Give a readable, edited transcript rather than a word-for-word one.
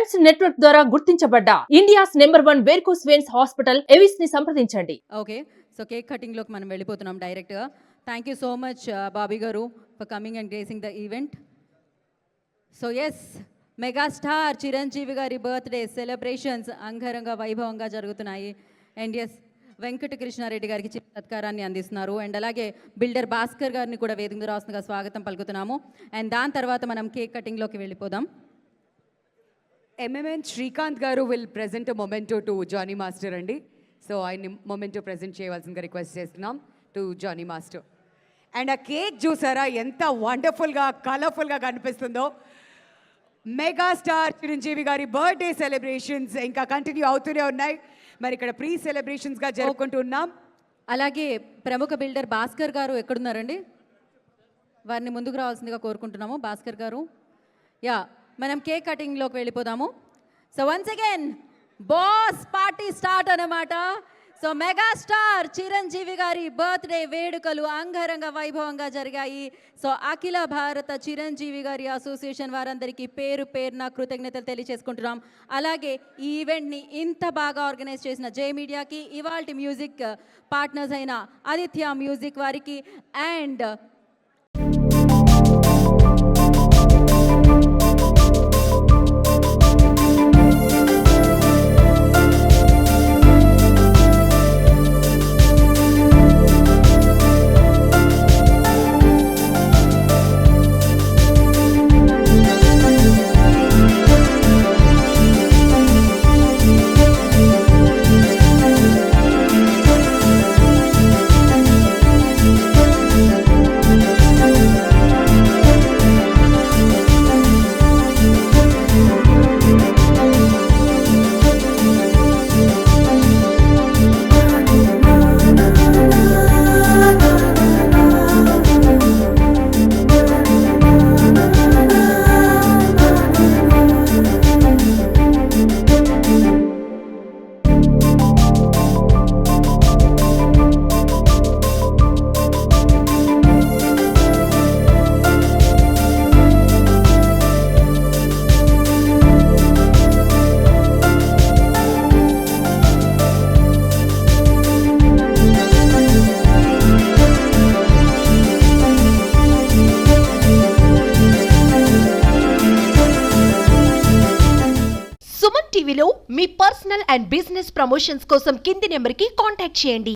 Specs network ద్వారా గుర్తించబడ్డ India's #1 varicose veins hospital Avis ని సంప్రదించండి. ఓకే, సో కేక్ కటింగ్ లోకి మనం వెళ్ళిపోతున్నాం డైరెక్ట్ గా. Thank you so much Bobby గారు for coming and gracing the event. So yes, megastar Chiranjeevi గారి బర్త్డే సెలబ్రేషన్స్ అంగరంగ వైభవంగా జరుగుతున్నాయి. అండ్ ఎస్, వెంకట కృష్ణారెడ్డి గారికి చిన్న సత్కారాన్ని అందిస్తున్నారు. అండ్ అలాగే బిల్డర్ భాస్కర్ గారిని కూడా వేదిక మీద రాస్తుందిగా స్వాగతం పలుకుతున్నాము. అండ్ దాని తర్వాత మనం కేక్ కటింగ్లోకి వెళ్ళిపోదాం. MMN శ్రీకాంత్ గారు will present memento to Jani master అండి. సో ఆయన మొమెంటో ప్రెజెంట్ చేయవలసిందిగా రిక్వెస్ట్ చేస్తున్నాం టు జానీ మాస్టర్. అండ్ ఆ కేక్ చూసారా ఎంత వండర్ఫుల్గా కలర్ఫుల్గా కనిపిస్తుందో. మెగాస్టార్ చిరంజీవి గారి బర్త్డే సెలబ్రేషన్స్ ఇంకా కంటిన్యూ అవుతూనే ఉన్నాయి. మరి ఇక్కడ ప్రీ సెలబ్రేషన్స్గా జరుపుకుంటున్నాం. అలాగే ప్రముఖ బిల్డర్ భాస్కర్ గారు ఎక్కడున్నారండి? వారిని ముందుకు రావాల్సిందిగా కోరుకుంటున్నాము. భాస్కర్ గారు, యా, మనం కేక్ కటింగ్లోకి వెళ్ళిపోదాము. So once again boss party start అన్నమాట. సో మెగాస్టార్ చిరంజీవి గారి బర్త్డే వేడుకలు అంగరంగ వైభవంగా జరిగాయి. సో అఖిల భారత చిరంజీవి గారి అసోసియేషన్ వారందరికీ పేరు పేరున కృతజ్ఞతలు తెలియజేసుకుంటున్నాం. అలాగే ఈ ఈవెంట్ని ఇంత బాగా ఆర్గనైజ్ చేసిన జే మీడియాకి, ఇవాల్టి మ్యూజిక్ పార్ట్నర్స్ అయిన ఆదిత్య మ్యూజిక్ వారికి అండ్ టీవీలో మీ పర్సనల్ అండ్ బిజినెస్ ప్రమోషన్స్ కోసం కింది నెంబర్కి కాంటాక్ట్ చేయండి.